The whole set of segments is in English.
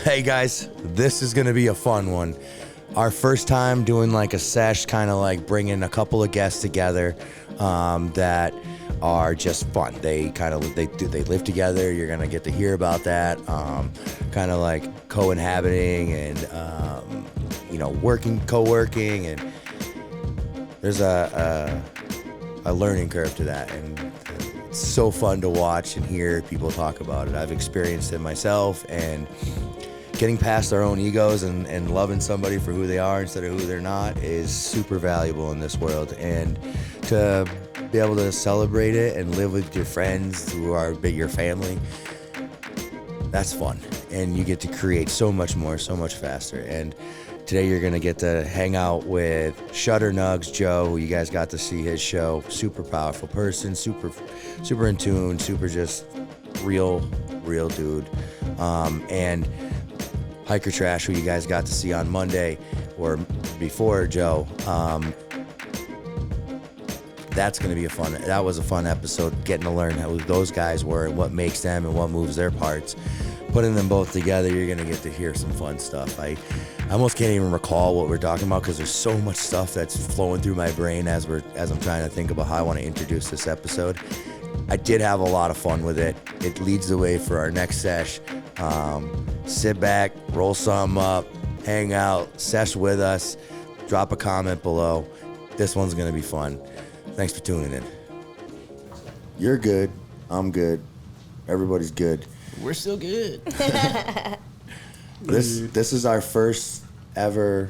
Hey guys, this is gonna be a fun one. Our first time doing like a sesh, kind of like bringing a couple of guests together that are just fun. They live together. You're gonna get to hear about that. Kind of like co-inhabiting and co-working, and there's a learning curve to that, and it's so fun to watch and hear people talk about it. I've experienced it myself, and getting past our own egos and loving somebody for who they are instead of who they're not is super valuable in this world. And to be able to celebrate it and live with your friends who are your family, that's fun. And you get to create so much more, so much faster. And today you're gonna get to hang out with ShutterNug's Joe, who you guys got to see his show. Super powerful person, super in tune, super just real dude. And Hiker Trash, who you guys got to see on Monday or before Joe. That's going to be that was a fun episode, getting to learn who those guys were and what makes them and what moves their parts. Putting them both together, you're going to get to hear some fun stuff. I almost can't even recall what we're talking about because there's so much stuff that's flowing through my brain as I'm trying to think about how I want to introduce this episode. I did have a lot of fun with it. It leads the way for our next sesh. Sit back, roll something up, hang out, sesh with us, drop a comment below. This one's going to be fun. Thanks for tuning in. You're good. I'm good. Everybody's good. We're still good. This is our first ever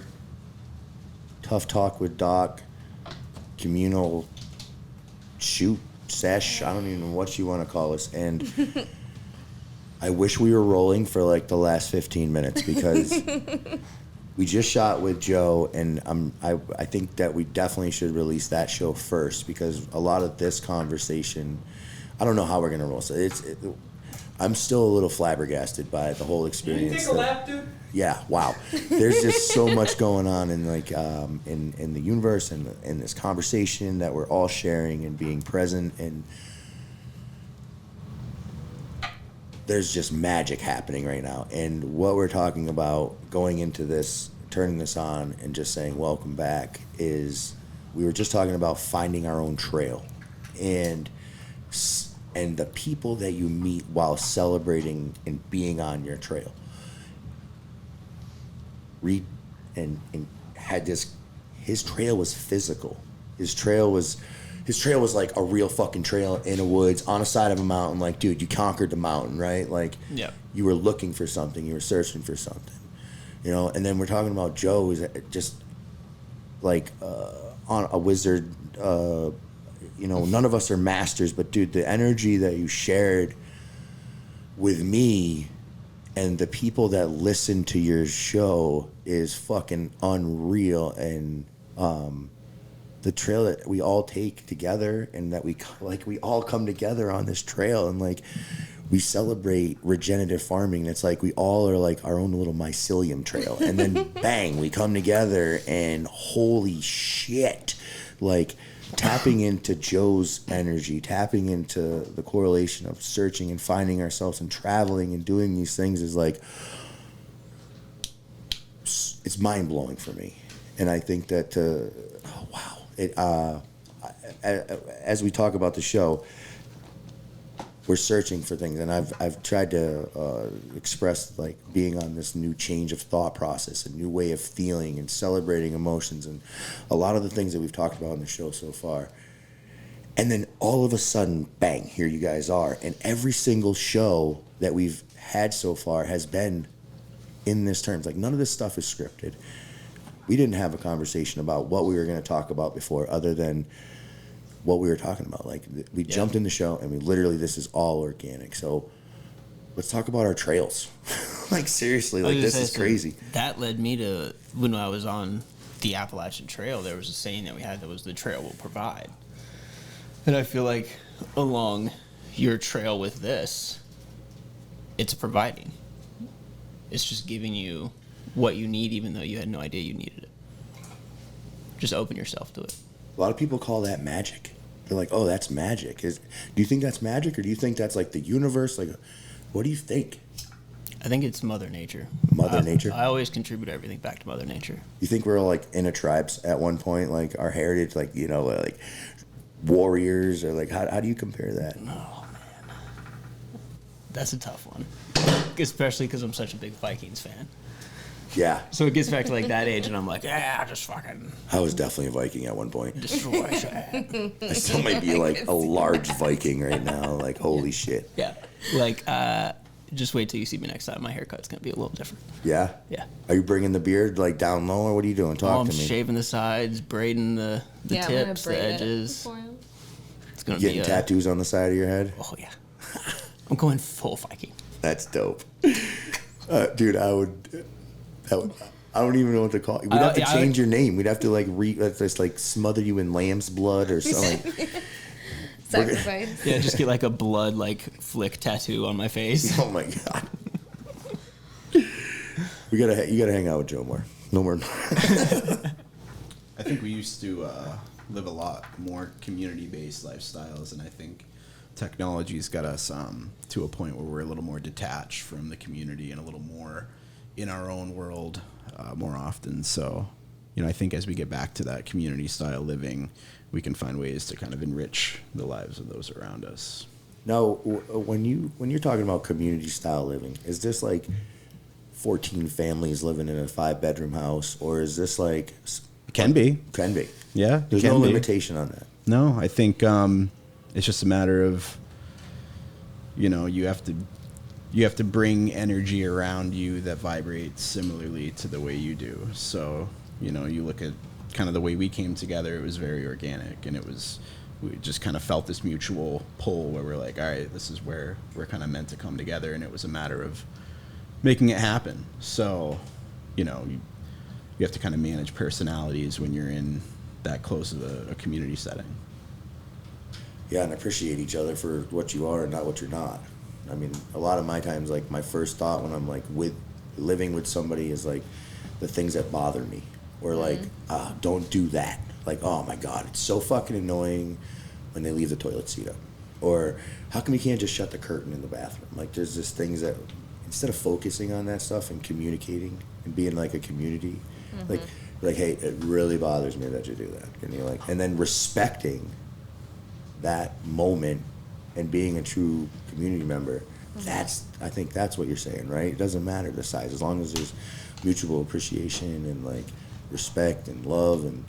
Tough Talk with Doc communal shoot sesh. I don't even know what you want to call us. And I wish we were rolling for like the last 15 minutes because we just shot with Joe, and I think that we definitely should release that show first because a lot of this conversation, I don't know how we're gonna roll. So I'm still a little flabbergasted by the whole experience. Can you take a lap, dude? Yeah, wow. There's just so much going on in like in the universe and in this conversation that we're all sharing and being present, and there's just magic happening right now. And what we're talking about going into this, turning this on and just saying welcome back is, we were just talking about finding our own trail and the people that you meet while celebrating and being on your trail. Reid and had this, his trail was physical. His trail was like a real fucking trail in the woods on the side of a mountain. Like, dude, you conquered the mountain, right? Like, yeah. You were looking for something. You were searching for something, you know? And then we're talking about Joe, who's just like on a wizard. None of us are masters, but dude, the energy that you shared with me and the people that listen to your show is fucking unreal. And the trail that we all take together, and that we all come together on this trail, and like we celebrate regenerative farming. It's like we all are like our own little mycelium trail, and then bang, we come together, and holy shit, like tapping into Joe's energy, tapping into the correlation of searching and finding ourselves and traveling and doing these things is like, it's mind blowing for me. And I think that as we talk about the show, we're searching for things, and I've tried to express like being on this new change of thought process, a new way of feeling and celebrating emotions, and a lot of the things that we've talked about on the show so far. And then all of a sudden, bang, here you guys are, and every single show that we've had so far has been in this terms. Like, none of this stuff is scripted. We didn't have a conversation about what we were going to talk about before, other than what we were talking about. Like, we jumped in the show, and we literally, this is all organic. So let's talk about our trails. Like, seriously, like, this is crazy. That led me to, when I was on the Appalachian Trail, there was a saying that we had that was, the trail will provide. And I feel like along your trail with this, it's providing. It's just giving you what you need, even though you had no idea you needed it. Just open yourself to it. A lot of people call that magic. They're like, oh, that's magic. Do you think that's magic, or do you think that's like the universe? Like, what do you think? I think it's Mother Nature. Mother Nature? I always contribute everything back to Mother Nature. You think we're all like in a tribes at one point, like our heritage, like, you know, like warriors, or like how do you compare that? Oh man, that's a tough one, especially because I'm such a big Vikings fan. Yeah. So it gets back to like that age, and I'm like, yeah, just fucking I was definitely a Viking at one point. destroy shit. I still might be like a large Viking right now. Like, holy shit. Yeah, like just wait till you see me next time. My haircut's gonna be a little different. Yeah? Yeah. Are you bringing the beard like down low, or what are you doing? Talk I'm to me. shaving the sides, braiding the Yeah, tips, the braid it edges. for him. It's gonna Getting be tattoos on the side of your head? Oh yeah, I'm going full Viking. That's dope. Dude, I don't even know what to call you. We'd have to change your name. We'd have to like just like smother you in lamb's blood or something. Sacrifice. Yeah, just get like a blood like flick tattoo on my face. Oh my god. You gotta hang out with Joe more. No more. I think we used to live a lot more community-based lifestyles, and I think technology's got us to a point where we're a little more detached from the community and a little more in our own world more often. So, you know, I think as we get back to that community-style living, we can find ways to kind of enrich the lives of those around us. Now, when you're talking about community-style living, is this like 14 families living in a 5-bedroom house, or is this like Can be. Can be. Yeah. There's can no be. limitation on that. No, I think it's just a matter of, you know, you have to bring energy around you that vibrates similarly to the way you do. So, you know, you look at kind of the way we came together, it was very organic, and we just kind of felt this mutual pull where we're like, all right, this is where we're kind of meant to come together, and it was a matter of making it happen. So, you know, you have to kind of manage personalities when you're in that close of a community setting. Yeah, and appreciate each other for what you are and not what you're not. I mean, a lot of my times, like, my first thought when I'm, like, living with somebody is, like, the things that bother me. Or, like, don't do that. Like, oh, my God, it's so fucking annoying when they leave the toilet seat up. Or, how come you can't just shut the curtain in the bathroom? Like, there's just things that, instead of focusing on that stuff and communicating and being, like, a community, like, hey, it really bothers me that you do that. And you're like, and then respecting that moment and being a true community member, I think that's what you're saying, right? It doesn't matter the size, as long as there's mutual appreciation and like respect and love, and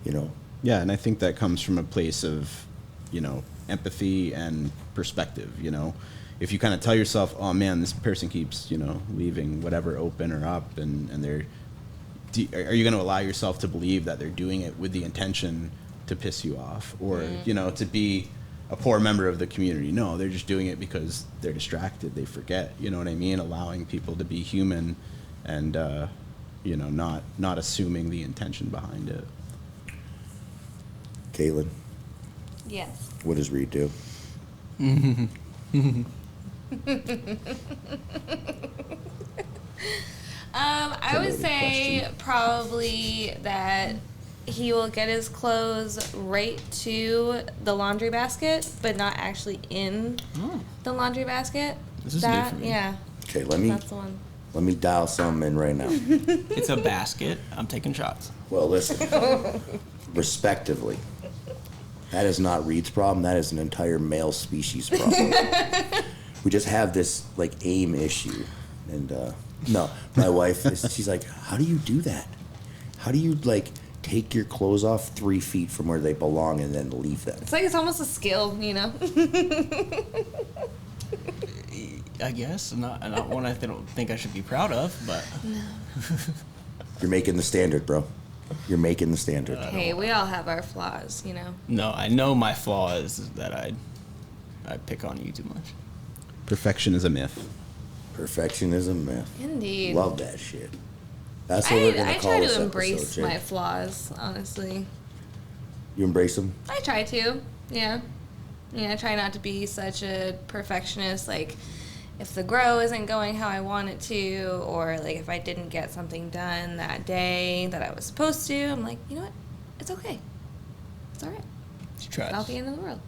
you know. Yeah, and I think that comes from a place of, you know, empathy and perspective. You know, if you kind of tell yourself, oh man, this person keeps, you know, leaving whatever open or up, and they're, are you going to allow yourself to believe that they're doing it with the intention to piss you off, or you know, to be a poor member of the community? No, they're just doing it because they're distracted, they forget, you know what I mean? Allowing people to be human, and you know, not assuming the intention behind it. Caitlin, Yes. what does Reid do? I would say probably that he will get his clothes right to the laundry basket, but not actually in the laundry basket. This is new for me. Yeah, Okay, that's the one. let me dial something in right now. It's a basket. I'm taking shots. Well, listen, respectively, that is not Reid's problem. That is an entire male species problem. We just have this like aim issue, and no, my wife, she's like, how do you do that? How do you like take your clothes off 3 feet from where they belong and then leave them? It's like it's almost a skill, you know. I guess not one I don't think I should be proud of, but You're making the standard, bro. You're making the standard. Hey, we all have our flaws, you know. no, I know my flaw is that I pick on you too much. Perfection is a myth. Perfection is a myth. Indeed. Love that shit. That's what we're gonna I call try this to embrace episode, my Jake. flaws, honestly. You embrace them? I try to, yeah. I try not to be such a perfectionist. Like, if the grow isn't going how I want it to, or like if I didn't get something done that day that I was supposed to, I'm like, you know what? It's okay. It's all right. She tries. It's not the end of the world.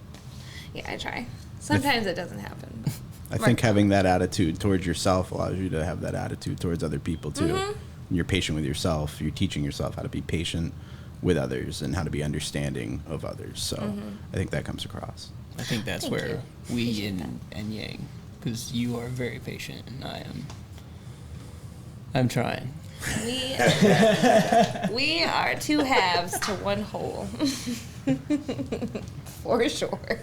Yeah, I try. Sometimes it doesn't happen. I think having that attitude towards yourself allows you to have that attitude towards other people too. When you're patient with yourself, you're teaching yourself how to be patient with others and how to be understanding of others. So I think that comes across. I think that's where we yin and yang, because you are very patient and I'm trying. We are two halves to one whole. For sure.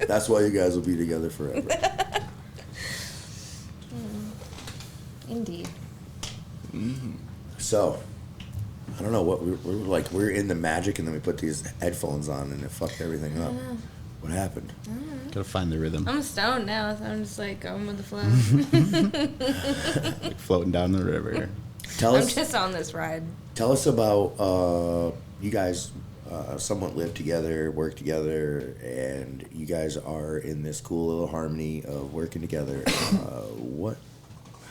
That's why you guys will be together forever. Indeed. So, I don't know what we're in the magic, and then we put these headphones on, and it fucked everything up. What happened? Gotta find the rhythm. I'm stoned now, so I'm just like going with the flow. Like floating down the river. I'm just on this ride. Tell us about you guys. Somewhat live together, work together, and you guys are in this cool little harmony of working together.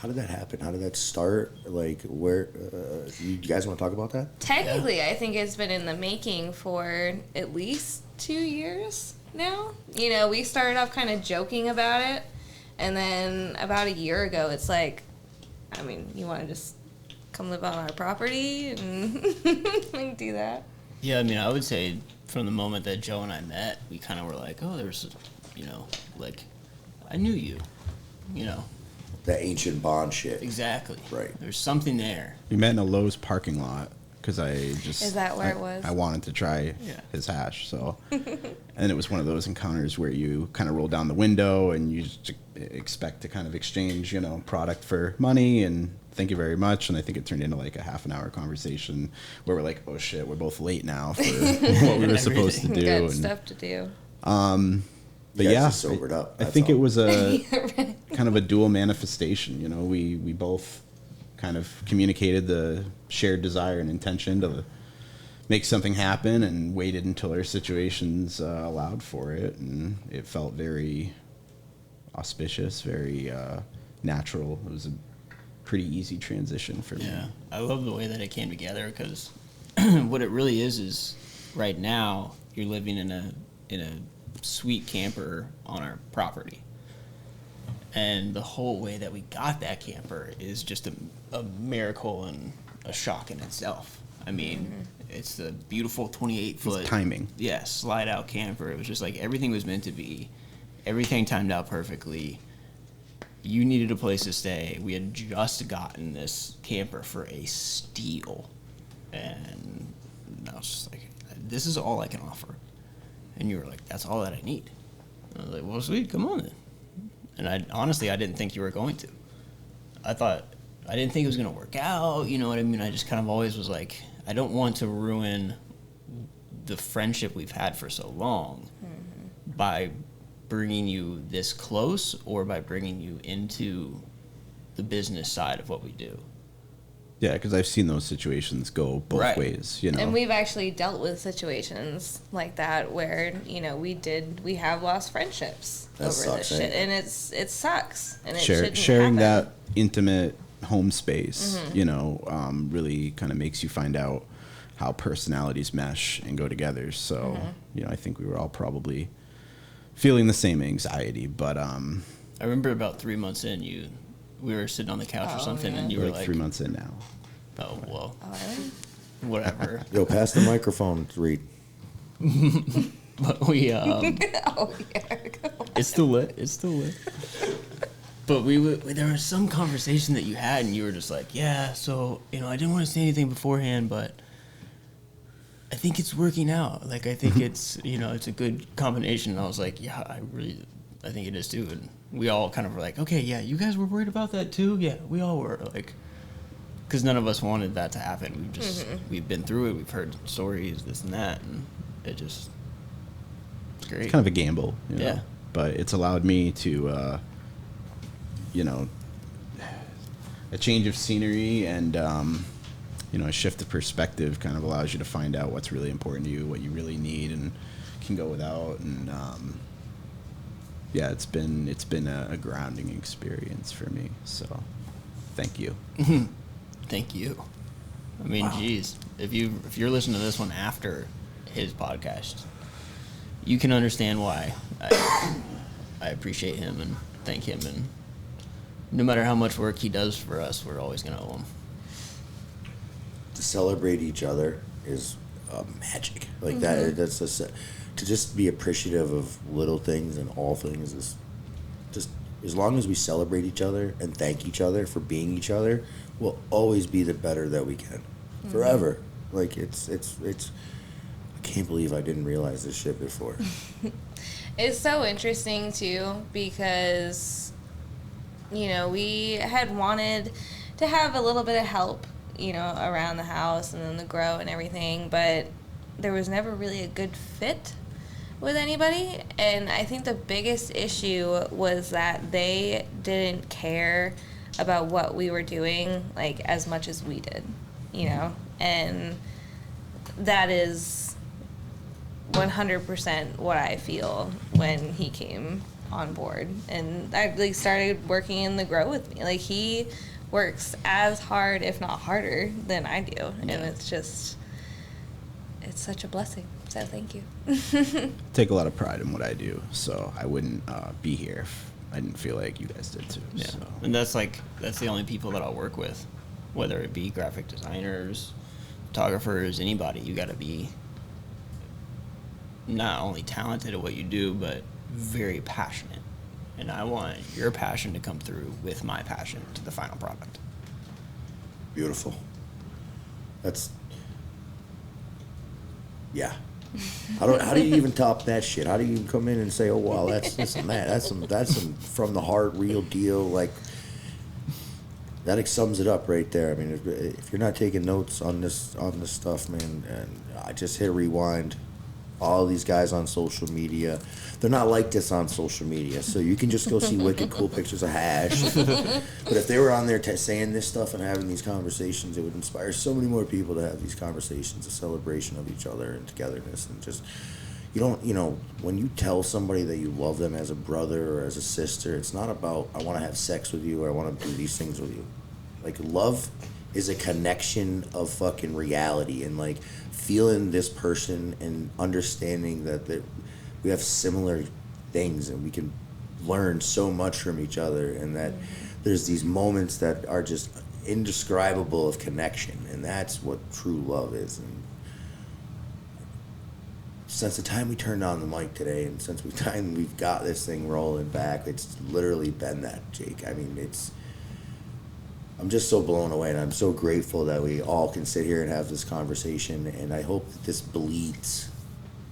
How did that happen? How did that start? Like, where? You guys want to talk about that? Technically, I think it's been in the making for at least 2 years now. You know, we started off kind of joking about it, and then about a year ago, it's like, I mean, you want to just come live on our property and we can do that. Yeah, I mean, I would say from the moment that Joe and I met, we kind of were like, oh, there's, like, I knew you, That ancient bond shit. Exactly. Right. There's something there. We met in a Lowe's parking lot because Is that where it was? I wanted to try his hash, so. And it was one of those encounters where you kind of roll down the window and you just expect to kind of exchange, product for money and thank you very much. And I think it turned into like a half an hour conversation where we're like, oh shit, we're both late now for what we were supposed to do. Got and stuff to do. You But guys yeah, just sobered up. I think it was a kind of a dual manifestation. We both kind of communicated the shared desire and intention to make something happen and waited until our situations allowed for it. And it felt very auspicious, very natural. It was a pretty easy transition for me. Yeah, I love the way that it came together because what it really is right now you're living in a sweet camper on our property, and the whole way that we got that camper is just a miracle and a shock in itself. I mean, it's the beautiful 28-foot timing. Yeah, slide out camper. It was just like everything was meant to be, everything timed out perfectly. You needed a place to stay. We had just gotten this camper for a steal. And I was just like, this is all I can offer. And you were like, that's all that I need. And I was like, well, sweet, come on then. And I didn't think you were going to. I didn't think it was going to work out. You know what I mean? I just kind of always was like, I don't want to ruin the friendship we've had for so long by bringing you this close or by bringing you into the business side of what we do. Yeah, because I've seen those situations go both ways, And we've actually dealt with situations like that where, we have lost friendships over this shit. And it sucks. And it shouldn't sharing happen. that intimate home space, really kind of makes you find out how personalities mesh and go together. So, I think we were all probably feeling the same anxiety, but I remember about 3 months in, we were sitting on the couch or something, and you were like 3 months in now. Oh well, whatever. Yo, pass the microphone, Reid. But we oh yeah, it's still lit. But there was some conversation that you had, and you were just like, yeah, so I didn't want to say anything beforehand, but I think it's working out. Like, I think it's, it's a good combination. And I was like, yeah, I think it is too. And we all kind of were like, okay, yeah, you guys were worried about that too? Yeah, we all were. Like, because none of us wanted that to happen. We've been through it. We've heard stories, this and that. And it's great. It's kind of a gamble, Yeah. But it's allowed me to, a change of scenery and, a shift of perspective kind of allows you to find out what's really important to you, what you really need, and can go without. And it's been a grounding experience for me. So, thank you. Thank you. I mean, geez, if you're listening to this one after his podcast, you can understand why I appreciate him and thank him, and no matter how much work he does for us, we're always gonna owe him. To celebrate each other is magic. Like that. That's just to just be appreciative of little things and all things is just as long as we celebrate each other and thank each other for being each other, we'll always be the better that we can, forever. Like it's. I can't believe I didn't realize this shit before. It's so interesting too because, you know, we had wanted to have a little bit of help, you know, around the house and then the grow and everything, but there was never really a good fit with anybody. And I think the biggest issue was that they didn't care about what we were doing, like, as much as we did, you know? And that is 100% what I feel when he came on board and I like started working in the grow with me. Like he works as hard, if not harder, than I do, and it's such a blessing. So thank you. Take a lot of pride in what I do, so I wouldn't be here if I didn't feel like you guys did too. Yeah, So. and that's the only people that I'll work with, whether it be graphic designers, photographers, anybody. You got to be not only talented at what you do, but very passionate. And I want your passion to come through with my passion to the final product. Beautiful. That's, yeah. How do you even top that shit? How do you even come in and say, oh wow, that's some from the heart, real deal? Like that sums it up right there. I mean, if you're not taking notes on this stuff, man, and I just hit rewind. All these guys on social media, they're not like this on social media, so you can just go see wicked cool pictures of hash. But if they were on there saying this stuff and having these conversations, it would inspire so many more people to have these conversations, a celebration of each other and togetherness. And just, when you tell somebody that you love them as a brother or as a sister, it's not about, I want to have sex with you or I want to do these things with you. Like, love is a connection of fucking reality and, like, feeling this person and understanding that we have similar things and we can learn so much from each other, and that there's these moments that are just indescribable of connection, and that's what true love is. And since the time we turned on the mic today and since we've got this thing rolling back, it's literally been that, Jake. I mean, I'm just so blown away, and I'm so grateful that we all can sit here and have this conversation, and I hope that this bleeds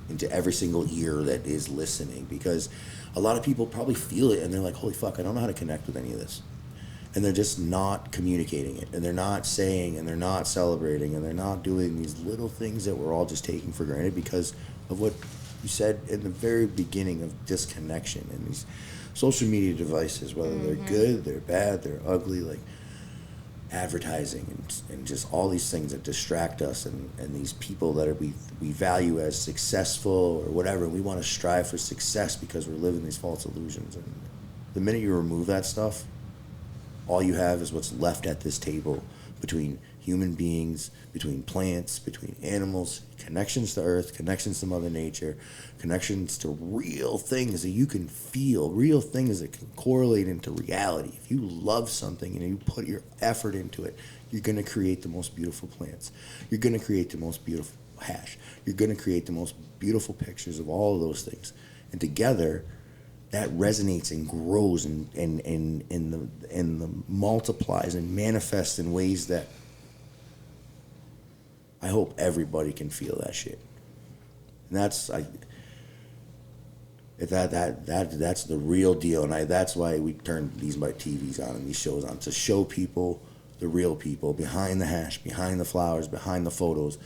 into every single ear that is listening, because a lot of people probably feel it and they're like, holy fuck, I don't know how to connect with any of this. And they're just not communicating it, and they're not saying, and they're not celebrating, and they're not doing these little things that we're all just taking for granted because of what you said in the very beginning of disconnection and these social media devices, whether they're good, they're bad, they're ugly, like advertising and just all these things that distract us, and these people that we value as successful or whatever. We want to strive for success because we're living these false illusions. And the minute you remove that stuff, all you have is what's left at this table between human beings, between plants, between animals, connections to earth, connections to Mother Nature, connections to real things that you can feel, real things that can correlate into reality. If you love something and you put your effort into it, you're going to create the most beautiful plants. You're going to create the most beautiful hash. You're going to create the most beautiful pictures of all of those things. And together, that resonates and grows and multiplies and manifests in ways that I hope everybody can feel that shit. And that's that's the real deal. And that's why we turn these TVs on and these shows on, to show people the real people behind the hash, behind the flowers, behind the photos,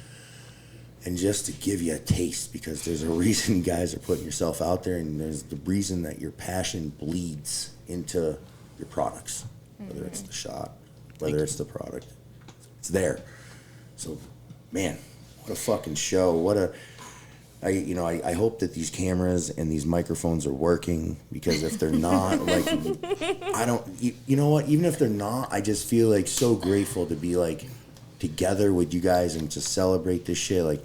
and just to give you a taste, because there's a reason you guys are putting yourself out there, and there's the reason that your passion bleeds into your products, whether it's the shot, whether it's the product. It's there. So, man, what a fucking show. I hope that these cameras and these microphones are working, because if they're not, like, you know what, even if they're not, I just feel like so grateful to be like together with you guys and to celebrate this shit. Like,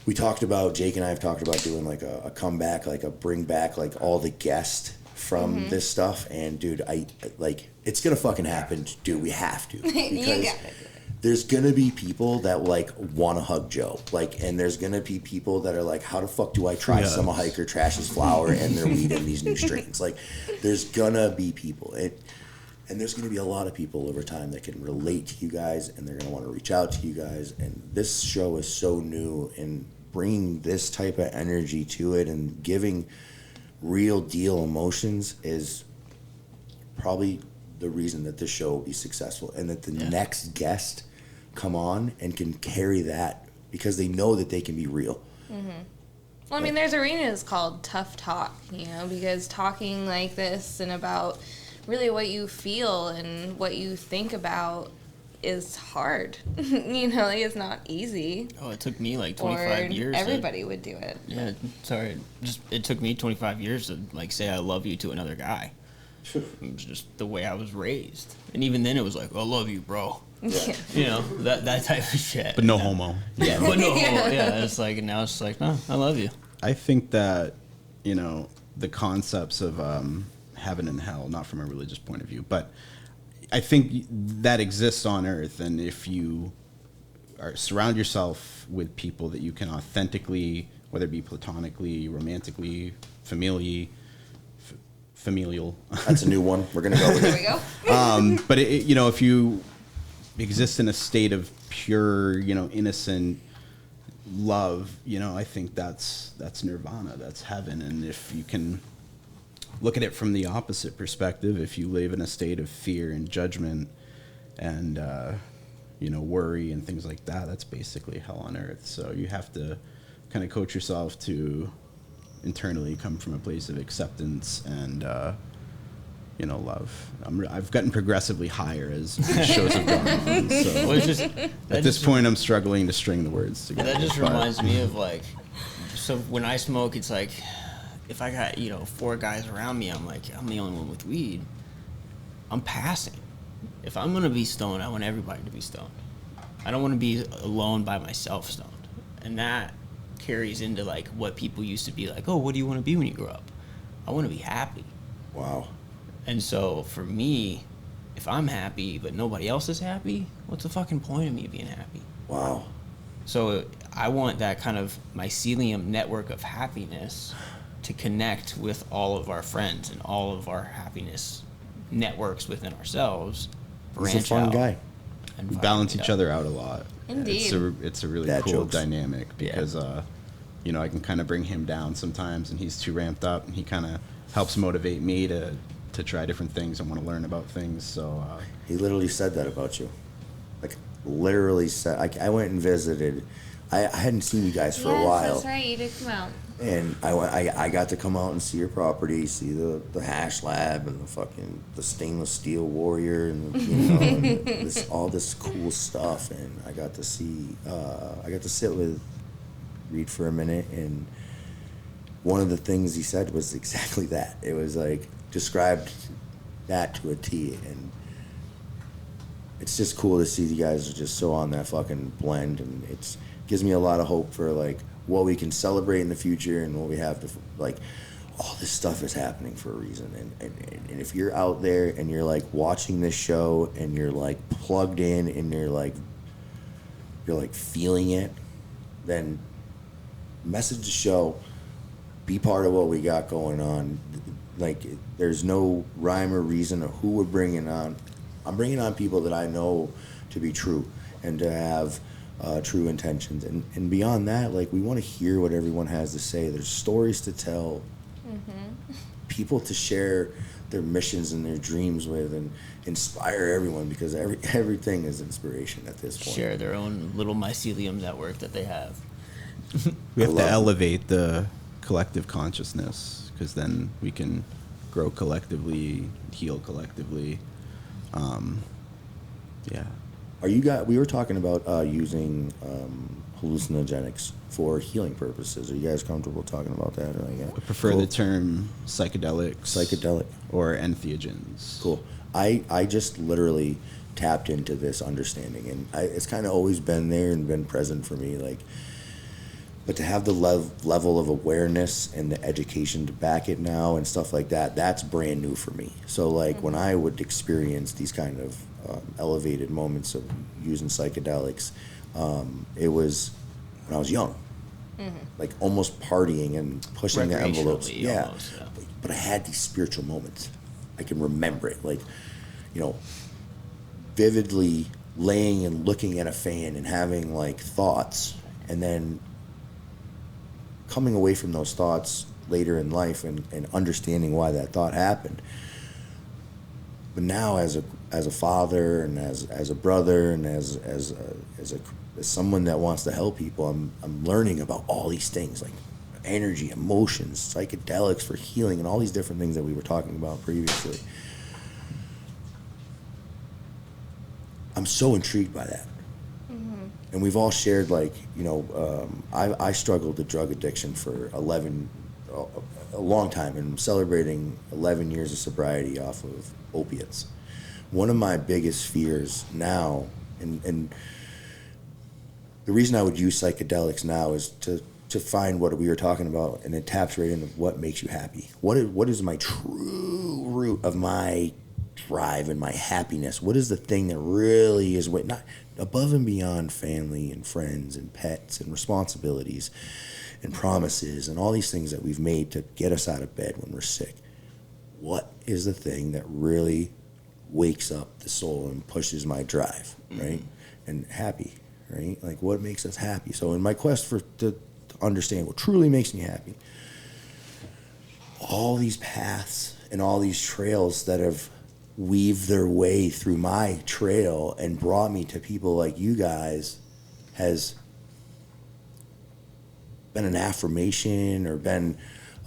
Jake and I have talked about doing like a comeback, like a bring back, like all the guests from this stuff. And dude, I like, it's gonna fucking happen, dude. We have to, because there's gonna be people that like want to hug Joe, like, and there's gonna be people that are like, how the fuck do I try some of Hiker Trash's flower and their weed and these new strains? Like, there's gonna be people, and there's gonna be a lot of people over time that can relate to you guys, and they're gonna want to reach out to you guys. And this show is so new, and bringing this type of energy to it and giving real deal emotions is probably the reason that this show will be successful, and that the next guest come on and can carry that, because they know that they can be real. Well, I mean, there's arenas called Tuff Talk, you know, because talking like this and about really what you feel and what you think about is hard. You know, like, it's not easy. Oh, it took me like 25 years. Everybody would do it. Yeah, sorry. It took me 25 years to like say I love you to another guy. It was just the way I was raised. And even then it was like, I love you, bro. Yeah. You know, that type of shit. But no homo. Yeah, but no homo. Yeah, it's like, now it's like, no, I love you. I think that, you know, the concepts of heaven and hell, not from a religious point of view, but I think that exists on Earth. And if you surround yourself with people that you can authentically, whether it be platonically, romantically, familial. That's a new one. We're gonna go with There it. we go. But you know, if you exist in a state of pure, you know, innocent love, you know, I think that's nirvana, that's heaven. And if you can look at it from the opposite perspective, if you live in a state of fear and judgment and you know, worry and things like that, that's basically hell on earth. So you have to kind of coach yourself to internally come from a place of acceptance and you know, love. I've gotten progressively higher as the shows have gone on. So Well, it's just, at this point, I'm struggling to string the words together. that just but- reminds me of like, so when I smoke, it's like, if I got, you know, 4 guys around me, I'm like, I'm the only one with weed. I'm passing. If I'm gonna be stoned, I want everybody to be stoned. I don't want to be alone by myself stoned. And that carries into like what people used to be like, oh, what do you want to be when you grow up? I want to be happy. Wow. And so for me, if I'm happy but nobody else is happy, what's the fucking point of me being happy? Wow. So I want that kind of mycelium network of happiness to connect with all of our friends and all of our happiness networks within ourselves. He's a fun guy. And We vibe balance it each up. other out a lot. Indeed. It's a really Dad cool jokes. dynamic because you know, I can kind of bring him down sometimes and he's too ramped up, and he kind of helps motivate me to try different things and want to learn about things. So He literally said that about you. Like, literally said. I went and visited. I hadn't seen you guys for a while. That's right. You did come out. And I got to come out and see your property, see the hash lab and the stainless steel warrior, and you know, and all this cool stuff. And I got to sit with Reid for a minute, and one of the things he said was exactly that. It was like, described that to a T, and it's just cool to see you guys are just so on that fucking blend, and it gives me a lot of hope for like what we can celebrate in the future and what we have to, like, all this stuff is happening for a reason. And if you're out there and you're like watching this show and you're like plugged in and you're like feeling it, then message the show, be part of what we got going on. Like, there's no rhyme or reason of who we're bringing on. I'm bringing on people that I know to be true and to have true intentions. And beyond that, like, we want to hear what everyone has to say. There's stories to tell, people to share their missions and their dreams with, and inspire everyone, because everything is inspiration at this point. Share their own little mycelium network that they have. we have I to love it. elevate the collective consciousness, because then we can grow collectively, heal collectively. Yeah. We were talking about using hallucinogenics for healing purposes. Are you guys comfortable talking about that? Or I prefer the term psychedelics. Psychedelic. Or entheogens. Cool. I just literally tapped into this understanding, and it's kind of always been there and been present for me. Like, But to have the level of awareness and the education to back it now and stuff like that, that's brand new for me. So like when I would experience these kind of elevated moments of using psychedelics, it was when I was young, like almost partying and pushing the envelopes. Yeah. Almost, yeah. But I had these spiritual moments. I can remember it, like, you know, vividly laying and looking at a fan and having like thoughts, and then coming away from those thoughts later in life and understanding why that thought happened. But now as a father and as a brother and as someone that wants to help people, I'm learning about all these things like energy, emotions, psychedelics for healing, and all these different things that we were talking about previously. I'm so intrigued by that. And we've all shared, like, you know, I struggled with drug addiction for a long time, and I'm celebrating 11 years of sobriety off of opiates. One of my biggest fears now, and the reason I would use psychedelics now is to find what we were talking about, and it taps right into what makes you happy. What is my true root of my drive and my happiness? What is the thing that really is not above and beyond family and friends and pets and responsibilities and promises and all these things that we've made to get us out of bed when we're sick? What is the thing that really wakes up the soul and pushes my drive, right? And happy, right? Like, what makes us happy? So in my quest to understand what truly makes me happy, all these paths and all these trails that have weaved their way through my trail and brought me to people like you guys has been an affirmation or been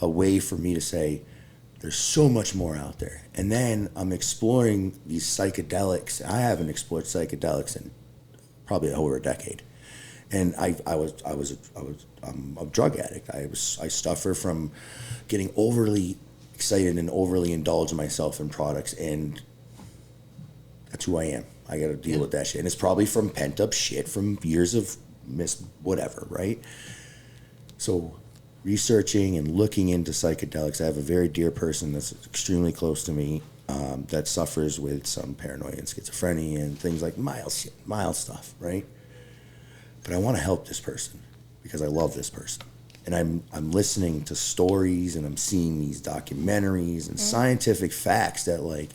a way for me to say, there's so much more out there. And then I'm exploring these psychedelics. I haven't explored psychedelics in probably over a decade. And I'm a drug addict. I suffer from getting overly excited and overly indulge myself in products, and that's who I am. I got to deal with that shit, and it's probably from pent up shit from years of whatever, right? So researching and looking into psychedelics, I have a very dear person that's extremely close to me that suffers with some paranoia and schizophrenia and things like mild stuff, right? But I want to help this person because I love this person. And I'm listening to stories, and I'm seeing these documentaries and scientific facts that, like,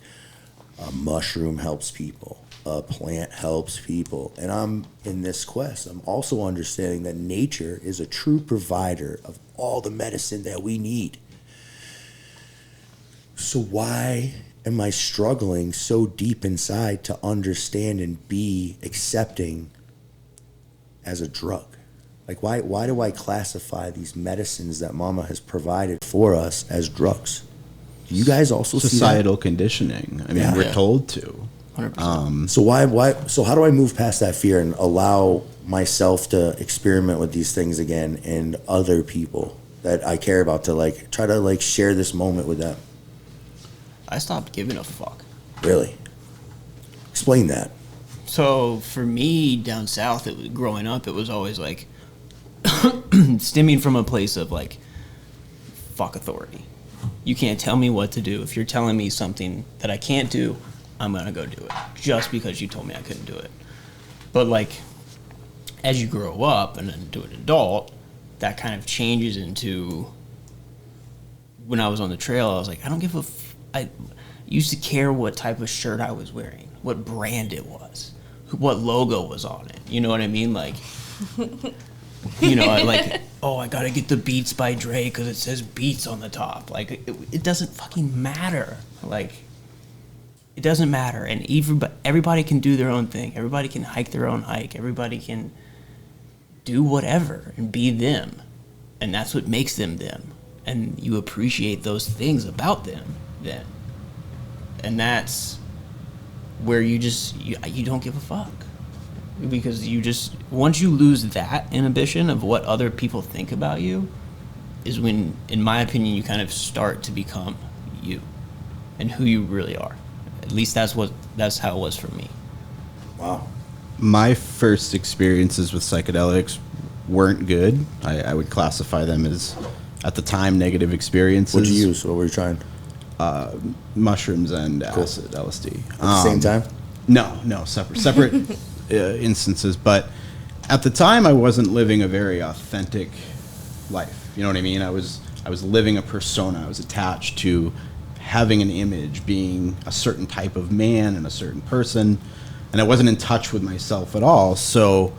a mushroom helps people, a plant helps people. And I'm in this quest. I'm also understanding that nature is a true provider of all the medicine that we need. So why am I struggling so deep inside to understand and be accepting as a drug? Like, why do I classify these medicines that Mama has provided for us as drugs? Do you guys also see that? Societal conditioning. I mean, we're told to. 100%. So how do I move past that fear and allow myself to experiment with these things again, and other people that I care about to, like, try to, like, share this moment with them? I stopped giving a fuck. Really? Explain that. So for me, down south, growing up, it was always like stemming from a place of like, fuck authority. You can't tell me what to do. If you're telling me something that I can't do, I'm gonna go do it just because you told me I couldn't do it. But like, as you grow up and into an adult, that kind of changes into, when I was on the trail, I was like, I don't give a I used to care what type of shirt I was wearing, what brand it was, what logo was on it. You know what I mean? Like, you know, I gotta get the Beats by Dre because it says Beats on the top. Like, it doesn't fucking matter. Like, it doesn't matter. And everybody can do their own thing. Everybody can hike their own hike. Everybody can do whatever and be them. And that's what makes them them. And you appreciate those things about them then. And that's where you don't give a fuck. Because once you lose that inhibition of what other people think about you, is when, in my opinion, you kind of start to become you and who you really are. At least that's how it was for me. Wow. My first experiences with psychedelics weren't good. I would classify them as, at the time, negative experiences. What'd you use? What were you trying? Mushrooms and acid, LSD. At the same time? No, separate instances. But at the time, I wasn't living a very authentic life. You know what I mean? I was living a persona. I was attached to having an image, being a certain type of man and a certain person, and I wasn't in touch with myself at all. So,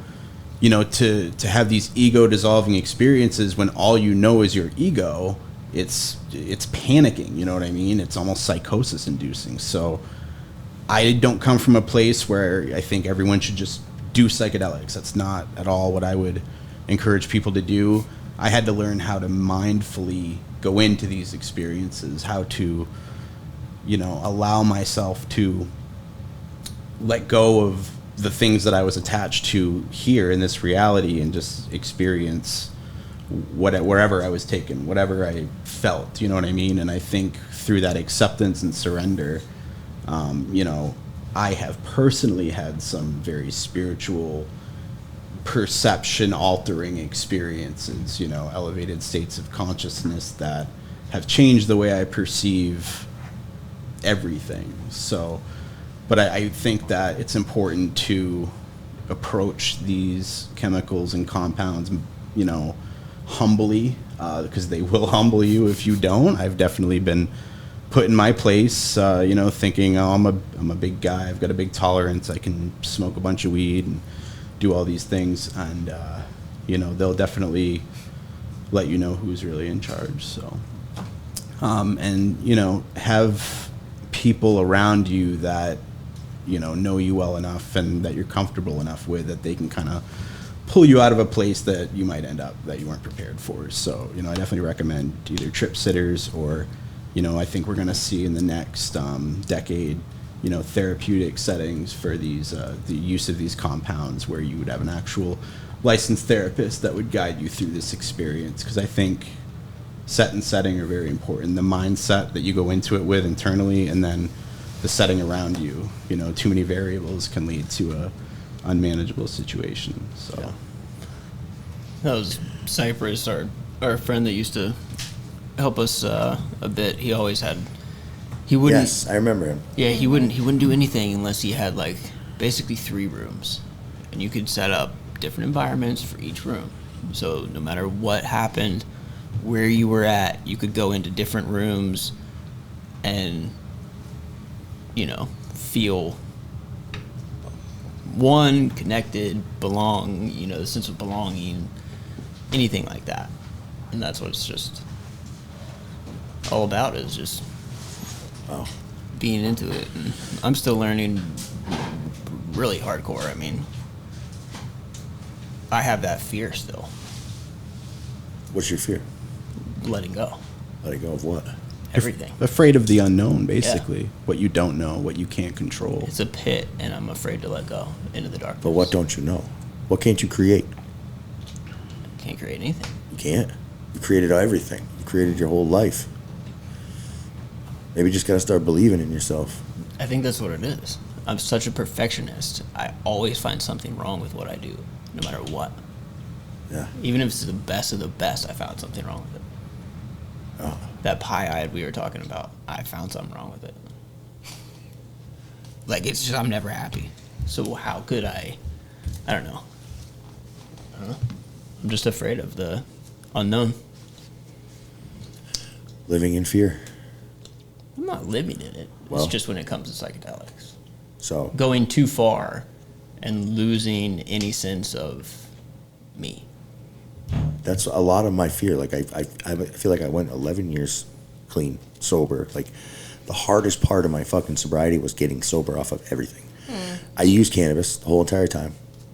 you know, to have these ego dissolving experiences when all you know is your ego, it's panicking. You know what I mean? It's almost psychosis inducing. So I don't come from a place where I think everyone should just do psychedelics. That's not at all what I would encourage people to do. I had to learn how to mindfully go into these experiences, how to, you know, allow myself to let go of the things that I was attached to here in this reality and just experience wherever I was taken, whatever I felt, you know what I mean? And I think through that acceptance and surrender, you know, I have personally had some very spiritual, perception altering experiences, you know, elevated states of consciousness that have changed the way I perceive everything. So, but I think that it's important to approach these chemicals and compounds, you know, humbly, because they will humble you if you don't. I've definitely been put in my place, you know, thinking, oh, I'm a big guy, I've got a big tolerance, I can smoke a bunch of weed and do all these things, and you know, they'll definitely let you know who's really in charge. So, and you know, have people around you that, you know you well enough and that you're comfortable enough with, that they can kind of pull you out of a place that you might end up that you weren't prepared for. So, you know, I definitely recommend either trip sitters or, you know, I think we're going to see in the next decade, you know, therapeutic settings for these, the use of these compounds, where you would have an actual licensed therapist that would guide you through this experience. Because I think set and setting are very important. The mindset that you go into it with internally, and then the setting around you. You know, too many variables can lead to a unmanageable situation. So yeah. That was Cypress, our friend that used to help us a bit. He always had. He wouldn't. Yes, I remember him. Yeah, he wouldn't do anything unless he had like basically 3 rooms, and you could set up different environments for each room. So no matter what happened, where you were at, you could go into different rooms, and you know, feel one, connected, belong. You know, the sense of belonging, anything like that, and that's what it's just all about. Is just. Oh. Being into it. And I'm still learning really hardcore. I mean, I have that fear still. What's your fear? Letting go. Letting go of what? Everything. Afraid of the unknown, basically. Yeah. What you don't know, what you can't control. It's a pit, and I'm afraid to let go into the darkness. But what don't you know? What can't you create? Can't create anything. You can't. You created everything. You created your whole life. Maybe you just gotta start believing in yourself. I think that's what it is. I'm such a perfectionist. I always find something wrong with what I do, no matter what. Yeah. Even if it's the best of the best, I found something wrong with it. Oh. That pie-eyed we were talking about, I found something wrong with it. Like, it's just, I'm never happy. So how could I don't know. I'm just afraid of the unknown. Living in fear. I'm not living in it. Well, it's just when it comes to psychedelics. So Going too far and losing any sense of me. that's a lot of my fear. Like I feel like I went 11 years clean, sober. Like the hardest part of my fucking sobriety was getting sober off of everything. I used cannabis the whole entire time.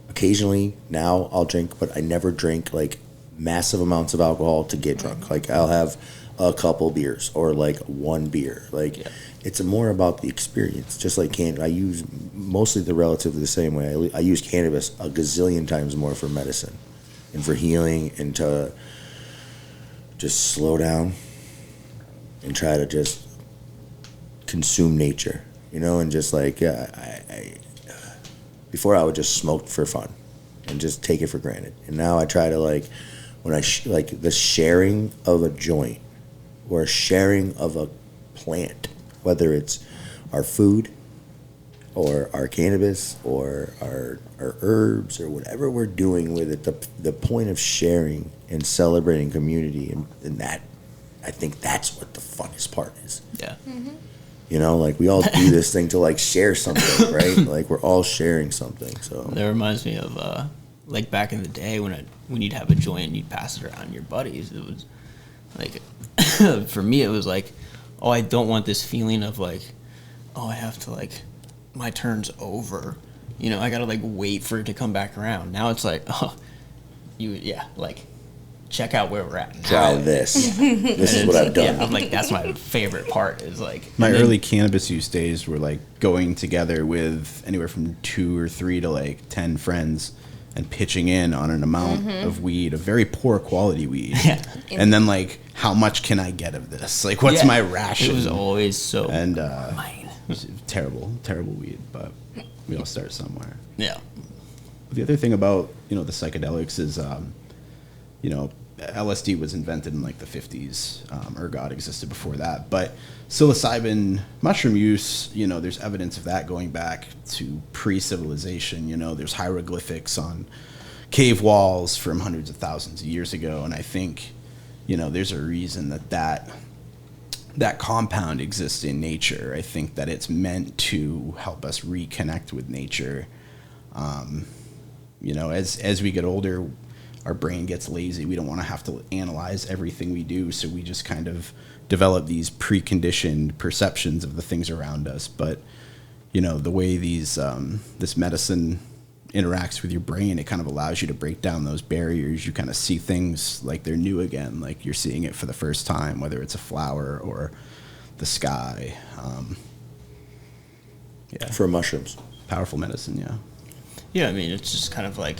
Occasionally now I'll drink, but I never drink like massive amounts of alcohol to get drunk. Like I'll have a couple beers or like one beer. Like it's more about the experience. Just like I use mostly the relatively the same way. I use cannabis a gazillion times more for medicine and for healing and to just slow down and try to just consume nature, you know, and just like, I before I would just smoke for fun, and just take it for granted. And now I try to like, when I like the sharing of a joint or sharing of a plant, whether it's our food or our cannabis or our herbs or whatever we're doing with it, the point of sharing and celebrating community and that, I think that's what the funnest part is. Yeah. You know, like we all do this thing to like share something, right? Like we're all sharing something. So That reminds me of like back in the day when you'd have a joint and you'd pass it around your buddies. It was like for me it was like, oh, I don't want this feeling of like, oh, I have to like, my turn's over. You know, I gotta like wait for it to come back around. Now it's like, oh, like check out where we're at now. try this. This is what I've done. Yeah, I'm like, that's my favorite part is like My early cannabis use days were like going together with anywhere from 2 or 3 to like 10 friends and pitching in on an amount of weed, a very poor quality weed. Yeah. And then like, how much can I get of this? Like, what's my ration? It was always so And mine. it was terrible weed, but we all start somewhere. Yeah. The other thing about, the psychedelics is, LSD was invented in like the 50s. Ergot existed before that. But psilocybin mushroom use, there's evidence of that going back to pre-civilization. There's hieroglyphics on cave walls from hundreds of thousands of years ago. And I think, there's a reason that compound exists in nature. I think that it's meant to help us reconnect with nature. As we get older, our brain gets lazy. We don't want to have to analyze everything we do, so we just kind of develop these preconditioned perceptions of the things around us. But the way this medicine interacts with your brain, it kind of allows you to break down those barriers. You kind of see things like they're new again, like you're seeing it for the first time, whether it's a flower or the sky. For mushrooms. Powerful medicine, yeah. Yeah, I mean, it's just kind of like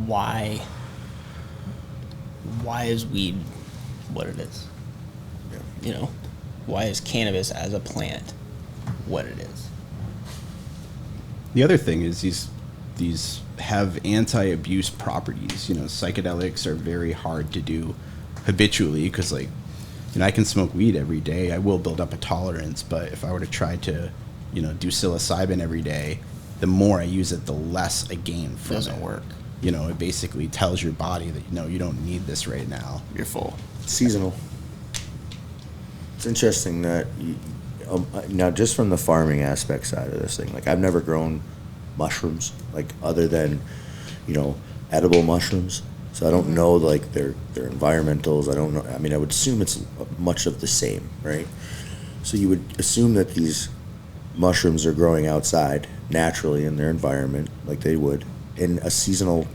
why is weed what it is? Yeah. Why is cannabis as a plant what it is? The other thing is these have anti-abuse properties. Psychedelics are very hard to do habitually because, I can smoke weed every day. I will build up a tolerance, but if I were to try to, do psilocybin every day, the more I use it, the less I gain from it. Doesn't work. It basically tells your body that, you don't need this right now. You're full. Seasonal. It's interesting that now just from the farming aspect side of this thing, like I've never grown mushrooms, like other than, edible mushrooms. So I don't know like their environmentals. I don't know. I mean, I would assume it's much of the same, right? So you would assume that these mushrooms are growing outside naturally in their environment, like they would in a seasonal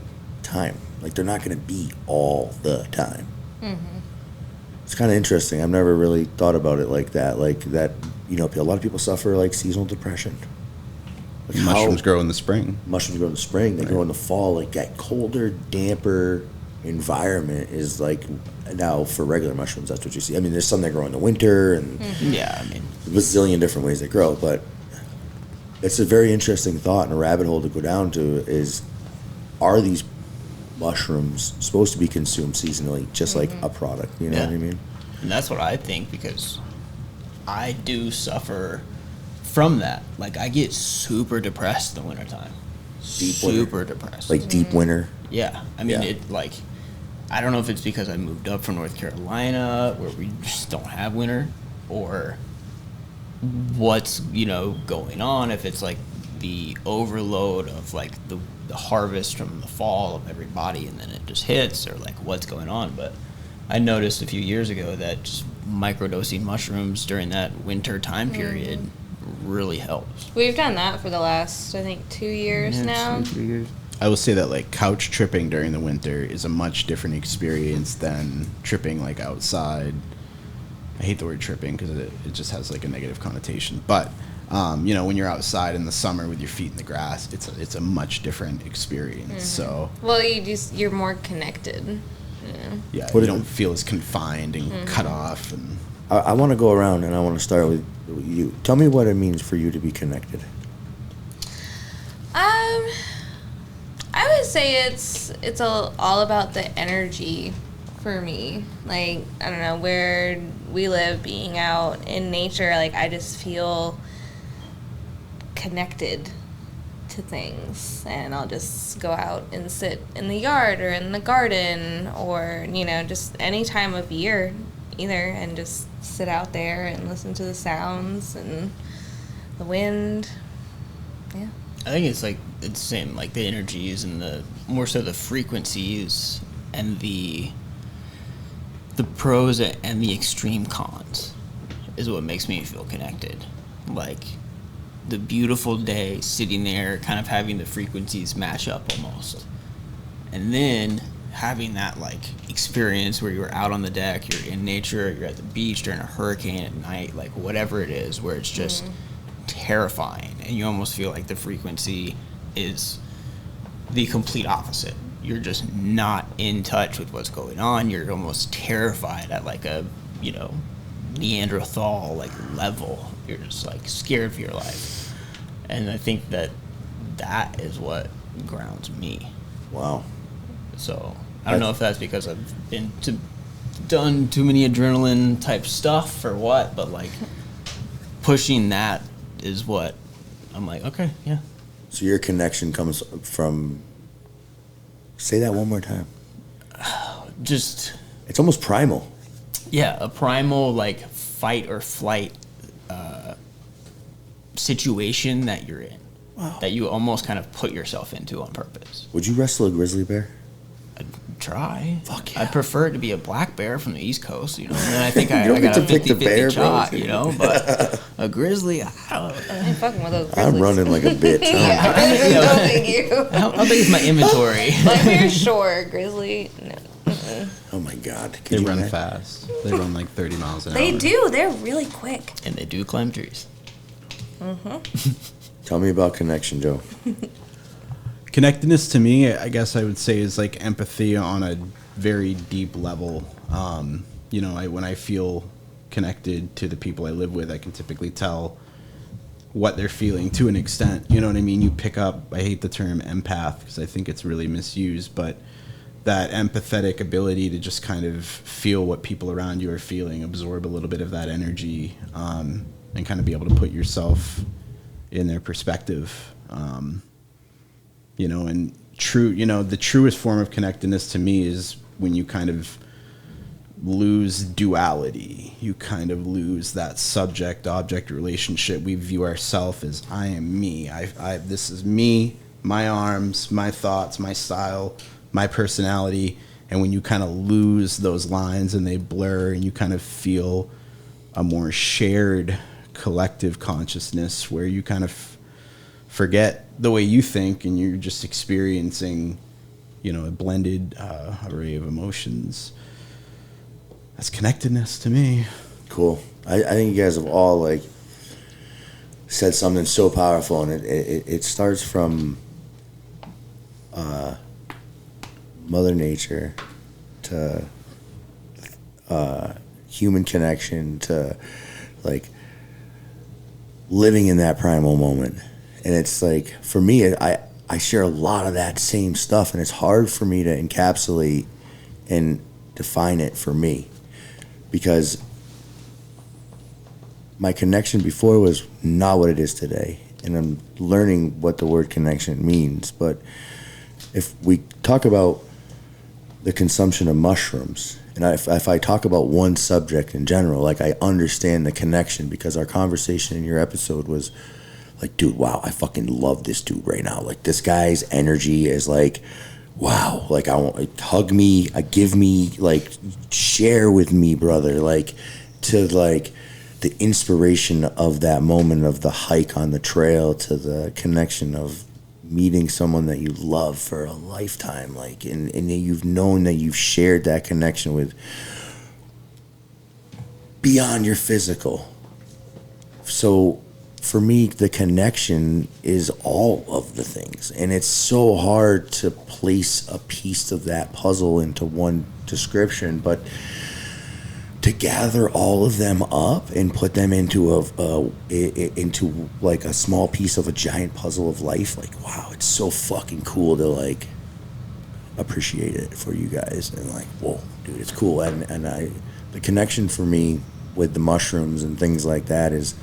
time. Like they're not going to be all the time. Mm-hmm. It's kind of interesting. I've never really thought about it like that. Like that, a lot of people suffer like seasonal depression. Like Mushrooms grow in the spring. Mushrooms grow in the spring. They grow in the fall. Like that colder, damper environment is like now for regular mushrooms. That's what you see. I mean, there's some that grow in the winter and Yeah, I mean, a bazillion different ways they grow. But it's a very interesting thought and a rabbit hole to go down to is, are these mushrooms supposed to be consumed seasonally, just like a product? You know what I mean? and that's what I think because I do suffer from that. Like I get super depressed in the wintertime. Super depressed. Like deep winter. Yeah, I mean Yeah. it like I don't know if it's because I moved up from North Carolina where we just don't have winter or what's going on, if it's like the overload of like the harvest from the fall of everybody and then it just hits, or like what's going on. But I noticed a few years ago that just microdosing mushrooms during that winter time period really helps. We've done that for the last, I think, 2 years now. 2-3 years. I will say that like couch tripping during the winter is a much different experience than tripping like outside. I hate the word tripping because it just has like a negative connotation. But when you're outside in the summer with your feet in the grass, it's a much different experience. So Well, you're more connected. yeah, What you is don't it? feel as confined and cut off. And I want to go around and I want to start with you. Tell me what it means for you to be connected. just say it's all about the energy for me. Like, I don't know, where we live, being out in nature, like, I just feel connected to things, and I'll just go out and sit in the yard or in the garden, or, you know, just any time of year either, and just sit out there and listen to the sounds and the wind. Yeah. I think it's like it's the same, like the energies and the more so the frequencies and the pros and the extreme cons is what makes me feel connected. Like the beautiful day, sitting there, kind of having the frequencies match up almost, and then having that like experience where you're out on the deck, you're in nature, you're at the beach during a hurricane at night, like whatever it is, where it's just terrifying, and you almost feel like the frequency is the complete opposite. You're just not in touch with what's going on. You're almost terrified at like a, you know, Neanderthal like level. You're just like scared for your life, and I think that is what grounds me. Wow. So I don't know if that's because I've been done too many adrenaline type stuff or what, but like pushing that is what I'm like, okay, yeah. So your connection comes from, say that one more time. Just, it's almost primal. Yeah, a primal like fight or flight situation that you're in. Wow. That you almost kind of put yourself into on purpose. Would you wrestle a grizzly bear? I'd try. Fuck yeah. I'd prefer it to be a black bear from the East Coast, you know. And I think I don't got get a to pick the 50-50 bear, shot, bro. you know. But a grizzly, I don't know. I ain't fucking with those grizzlies. I'm running like a bitch. No, thank you. How big is my inventory? Like, we're sure, grizzly, no. Oh my God. They run fast. They run like 30 miles an hour. They do. They're really quick. And they do climb trees. Tell me about connection, Joe. Connectedness to me, I guess I would say, is like empathy on a very deep level. You know, when I feel connected to the people I live with, I can typically tell what they're feeling to an extent. You know what I mean? You pick up, I hate the term empath because I think it's really misused, but that empathetic ability to just kind of feel what people around you are feeling, absorb a little bit of that energy, and kind of be able to put yourself in their perspective. You know, and the truest form of connectedness to me is when you kind of lose duality. You kind of lose that subject-object relationship. We view ourselves as I am me. This is me, my arms, my thoughts, my style, my personality. And when you kind of lose those lines and they blur and you kind of feel a more shared collective consciousness where you kind of forget the way you think and you're just experiencing, you know, a blended array of emotions. That's connectedness to me. Cool. I think you guys have all like said something so powerful, and it starts from Mother Nature to human connection to like living in that primal moment. And it's like, for me, I share a lot of that same stuff, and it's hard for me to encapsulate and define it for me, because my connection before was not what it is today, and I'm learning what the word connection means. But if we talk about the consumption of mushrooms, and if I talk about one subject in general, like, I understand the connection, because our conversation in your episode was like, dude, wow, I fucking love this dude right now. Like, this guy's energy is like, wow, like, I want, like, hug me, give me, like, share with me, brother. Like, to like the inspiration of that moment of the hike on the trail, to the connection of meeting someone that you love for a lifetime, like, and you've known that you've shared that connection with beyond your physical. So for me, the connection is all of the things, and it's so hard to place a piece of that puzzle into one description, but to gather all of them up and put them into into like a small piece of a giant puzzle of life, like, wow, it's so fucking cool to like appreciate it for you guys and like, whoa, dude, it's cool. And the connection for me with the mushrooms and things like that is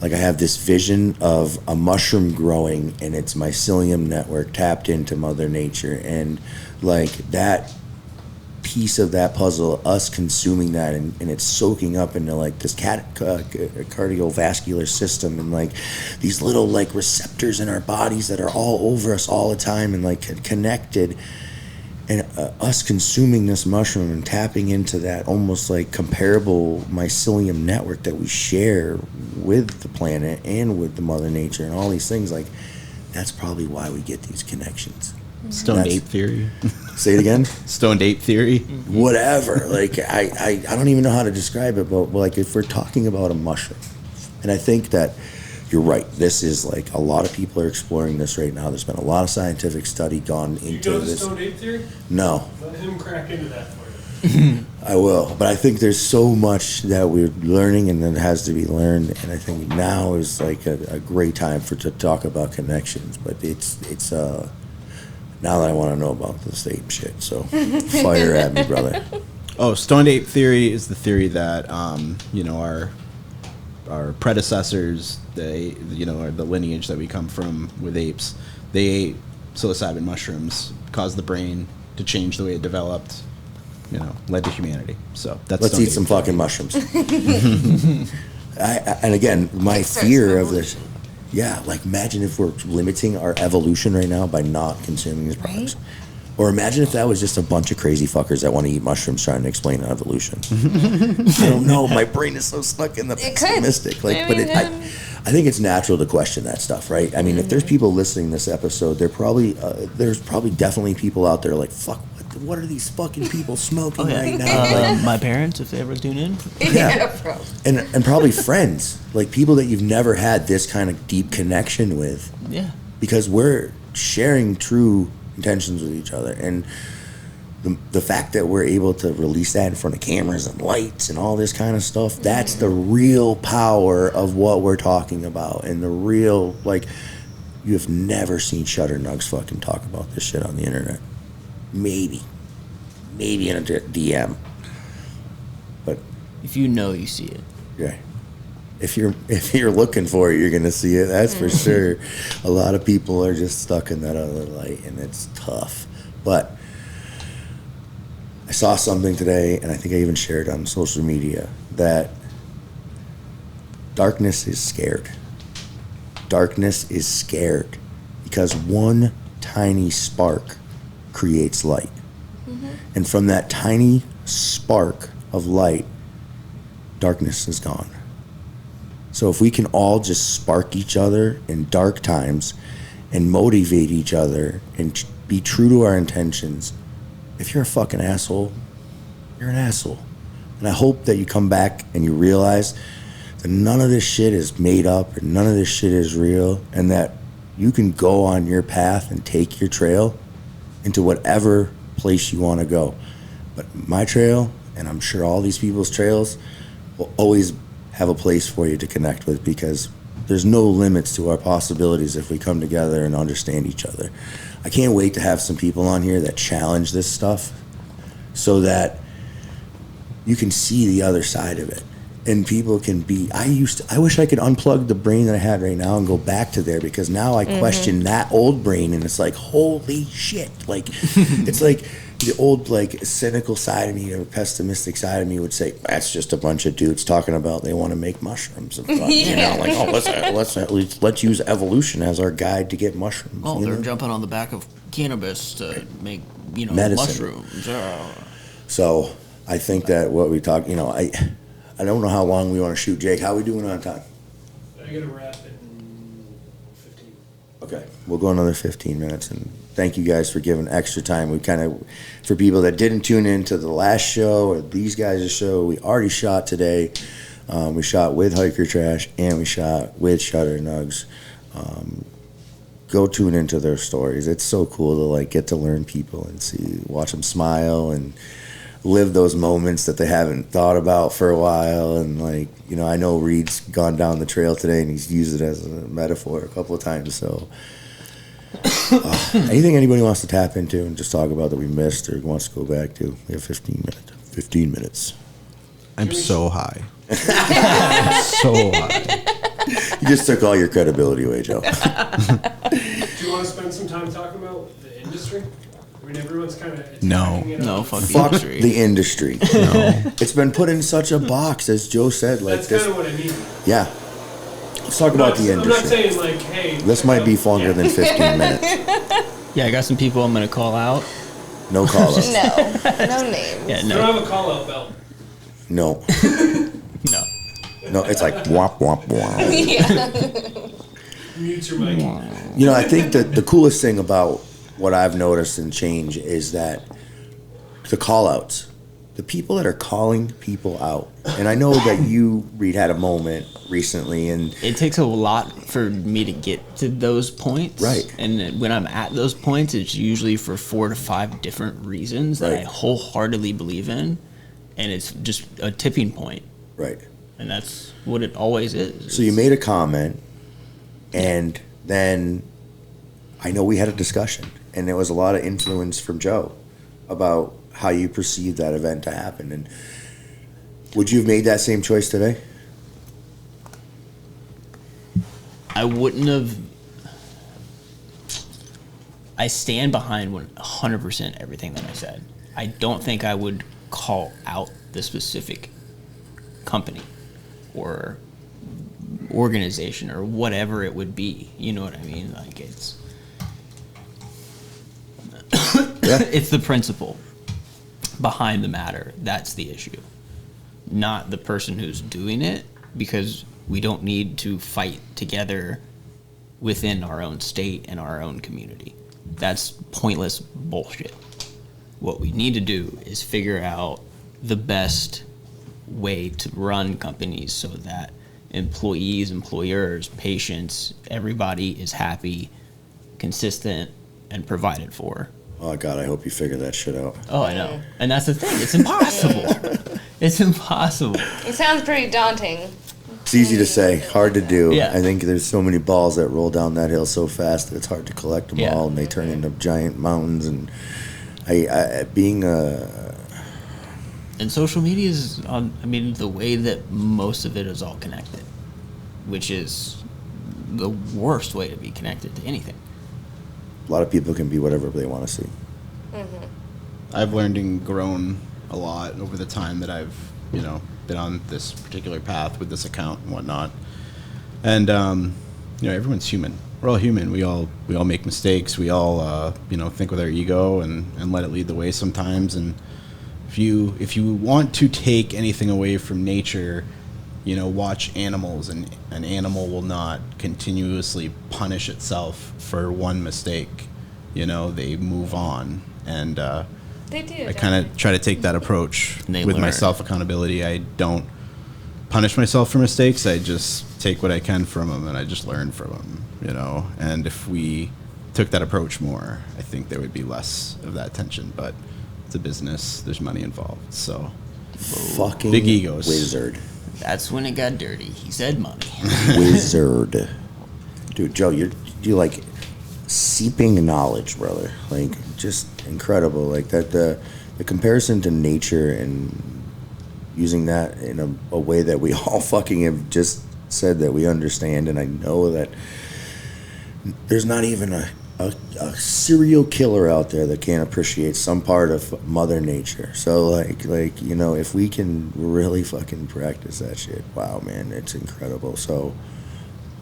like I have this vision of a mushroom growing and its mycelium network tapped into Mother Nature, and like that piece of that puzzle, us consuming that and it's soaking up into like this cardiovascular system and like these little like receptors in our bodies that are all over us all the time and like connected, and us consuming this mushroom and tapping into that almost like comparable mycelium network that we share with the planet and with the Mother Nature and all these things, like that's probably why we get these connections. Stoned ape theory. Say it again. Stoned ape theory. Whatever. Like I don't even know how to describe it, but like if we're talking about a mushroom, and I think that you're right. This is like a lot of people are exploring this right now. There's been a lot of scientific study gone into You know the this. stoned ape theory? No, Let him crack into that for you. I will. But I think there's so much that we're learning and that has to be learned. And I think now is like a great time to talk about connections. But it's now that I want to know about this ape shit. So fire at me, brother. Oh, stoned ape theory is the theory that our predecessors, or the lineage that we come from with apes, they ate psilocybin mushrooms, caused the brain to change the way it developed, led to humanity. So that's Let's stoned eat some ape theory. fucking mushrooms. And again, my Kickstarts fear an of this. Yeah, like imagine if we're limiting our evolution right now by not consuming these products. Right? Or imagine if that was just a bunch of crazy fuckers that want to eat mushrooms trying to explain evolution. I don't know. My brain is so stuck in the It could. pessimistic. Like, I think it's natural to question that stuff, right? I mean, if there's people listening to this episode, there's probably definitely people out there like, fuck, what are these fucking people smoking right now? Like, My parents, if they ever tune in. Yeah. bro. and probably friends, like people that you've never had this kind of deep connection with, Yeah. because we're sharing true intentions with each other, and the fact that we're able to release that in front of cameras and lights and all this kind of stuff, that's the real power of what we're talking about. And the real, like, you have never seen ShutterNugs fucking talk about this shit on the internet. Maybe in a DM, but If you know, you see it. yeah, if you're looking for it, you're gonna see it. That's for sure. A lot of people are just stuck in that other light, and it's tough. But I saw something today, and I think I even shared on social media, that darkness is scared. Darkness is scared because one tiny spark creates light. And from that tiny spark of light, darkness is gone. So if we can all just spark each other in dark times and motivate each other and be true to our intentions, if you're a fucking asshole, you're an asshole. And I hope that you come back and you realize that none of this shit is made up and none of this shit is real, and that you can go on your path and take your trail into whatever place you want to go. But my trail, and I'm sure all these people's trails, will always have a place for you to connect with, because there's no limits to our possibilities if we come together and understand each other. I can't wait to have some people on here that challenge this stuff so that you can see the other side of it. And people can be, I wish I could unplug the brain that I had right now and go back to there, because now I question that old brain, and it's like, holy shit. Like, it's like the old, like, cynical side of me or pessimistic side of me would say, that's just a bunch of dudes talking about they want to make mushrooms and fun. You know, like, oh, let's use evolution as our guide to get mushrooms. Oh, you they're know? jumping on the back of cannabis to make, Medicine. mushrooms. So I think that what we talk, I don't know how long we want to shoot. Jake, how are we doing on time? I gotta wrap in 15. Okay, we'll go another 15 minutes, and thank you guys for giving extra time. We kind of, for people that didn't tune in to the last show or these guys' show, we already shot today. We shot with Hiker Trash and we shot with ShutterNugs. Go tune into their stories. It's so cool to like get to learn people and watch them smile and live those moments that they haven't thought about for a while. And like, I know Reid's gone down the trail today and he's used it as a metaphor a couple of times. So Anything anybody wants to tap into and just talk about that we missed or wants to go back to? We have 15 minutes. 15 minutes. I'm so high. So high. You just took all your credibility away, Joe. Do you want to spend some time talking about the industry? I mean, everyone's kind of No, fuck the Fuck industry. the industry. No. It's been put in such a box, as Joe said. Like That's this. kind of what I mean. Yeah. Let's talk about the I'm not industry. saying like, hey. This might be longer than 15 minutes. Yeah, I got some people I'm gonna call out. No call ups. No names. Yeah, I don't no, have a call out bell. No. no. No, it's like womp, womp, womp. Yeah. Mute your mic. You know, I think that the coolest thing about what I've noticed and change is that the call outs, the people that are calling people out. And I know that you, Reid, had a moment recently, and It takes a lot for me to get to those points. Right. And then when I'm at those points, it's usually for 4 to 5 different reasons that I Right. wholeheartedly believe in. And it's just a tipping point. right. And that's what it always is. So you made a comment, and then I know we had a discussion, and there was a lot of influence from Joe about how you perceived that event to happen. And would you have made that same choice today? I wouldn't have. I stand behind 100% everything that I said. I don't think I would call out the specific company or organization or whatever it would be. You know what I mean? Like it's it's the principle behind the matter. That's the issue. Not the person who's doing it, because we don't need to fight together within our own state and our own community. That's pointless bullshit. What we need to do is figure out the best way to run companies so that employees, employers, patients, everybody is happy, consistent, and provided for. Oh, God, I hope you figure that shit out. Oh, I know. And that's the thing. It's impossible. It's impossible. It sounds pretty daunting. It's easy to say, hard to do. Yeah. I think there's so many balls that roll down that hill so fast that it's hard to collect them Yeah. all, and they turn into giant mountains. And I being a And social media is on, I mean, the way that most of it is all connected, which is the worst way to be connected to anything. lot of people can be whatever they want to see. I've learned and grown a lot over the time that I've, been on this particular path with this account and whatnot. And everyone's human. We're all human. We all make mistakes. We all think with our ego and let it lead the way sometimes. And if you want to take anything away from nature, watch animals, and an animal will not continuously punish itself for one mistake. They move on. And They do. I kind of try to take that approach And they with my learn. self-accountability. I don't punish myself for mistakes. I just take what I can from them, and I just learn from them, And if we took that approach more, I think there would be less of that tension. But it's a business. There's money involved. So Fucking Big egos. Wizard. That's when it got dirty. He said money. Wizard. Dude, Joe, you're like seeping knowledge, brother. Like, just incredible. Like that the comparison to nature and using that in a way that we all fucking have just said that we understand. And I know that there's not even a serial killer out there that can't appreciate some part of Mother Nature. So like if we can really fucking practice that shit, wow, man, it's incredible. So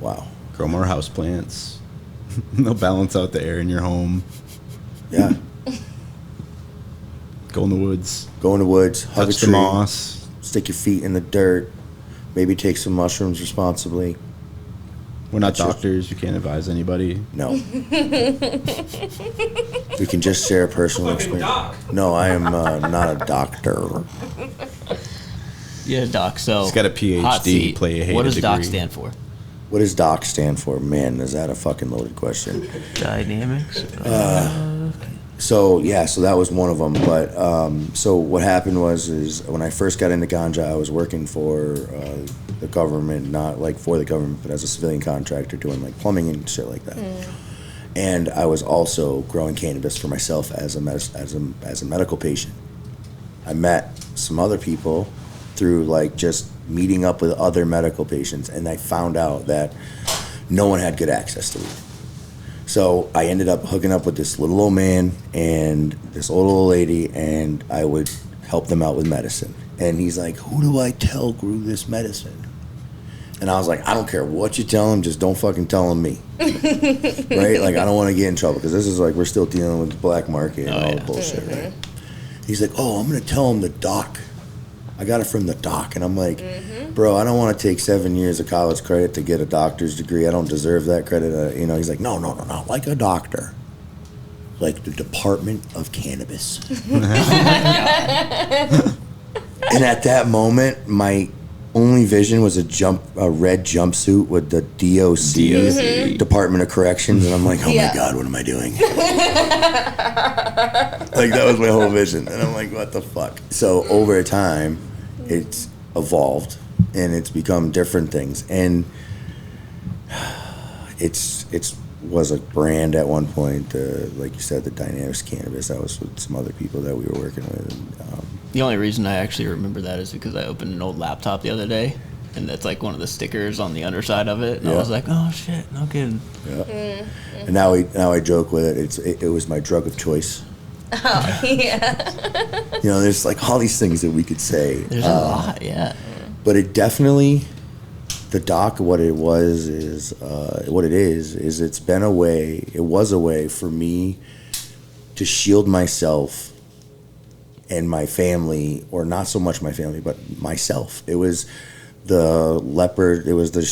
wow. grow more houseplants. They'll balance out the air in your home. Yeah. Go in the woods. Go in the woods, hug a Touch the tree, moss. stick your feet in the dirt, maybe take some mushrooms responsibly. We're not That's just- doctors. We can't advise anybody. No. We can just share personal Fucking experience. doc. No, I am not a doctor. Yeah, Doc. So He's got a PhD, hot seat. play a hated What does Doc degree. stand for? What does DOC stand for? Man, is that a fucking loaded question. Dynamics. So that was one of them. But so what happened is when I first got into ganja, I was working for the government, not like for the government, but as a civilian contractor doing like plumbing and shit like that. And I was also growing cannabis for myself as a medical patient. I met some other people through like just meeting up with other medical patients, and I found out that no one had good access to weed. So I ended up hooking up with this little old man and this old lady, and I would help them out with medicine. And he's like, who do I tell grew this medicine? And I was like, I don't care what you tell him, just don't fucking tell him me. Right? Like, I don't want to get in trouble, because this is like, we're still dealing with the black market and all the bullshit, right? He's like, oh, I'm going to tell him the doc. I got it from the doc. And I'm like, bro, I don't want to take 7 years of college credit to get a doctor's degree. I don't deserve that credit. He's like, no, like a doctor. Like the Department of Cannabis. And at that moment, my only vision was a red jumpsuit with the DOC, Department of Corrections, and I'm like, oh my God, what am I doing? Like, that was my whole vision, and I'm like, what the fuck? So over time, it's evolved, and it's become different things, and it's was a brand at one point, like you said, the Dynamics Cannabis. That was with some other people that we were working with. And, the only reason I actually remember that is because I opened an old laptop the other day, and that's like one of the stickers on the underside of it, and I was like, oh shit, no kidding. Yeah. And now I joke with it. It was my drug of choice. Oh, yeah. There's like all these things that we could say. There's a lot, yeah. But it definitely, the doc, what it was is, what it is it's been a way, it was a way for me to shield myself and my family, or not so much my family, but myself. It was the leopard. It was the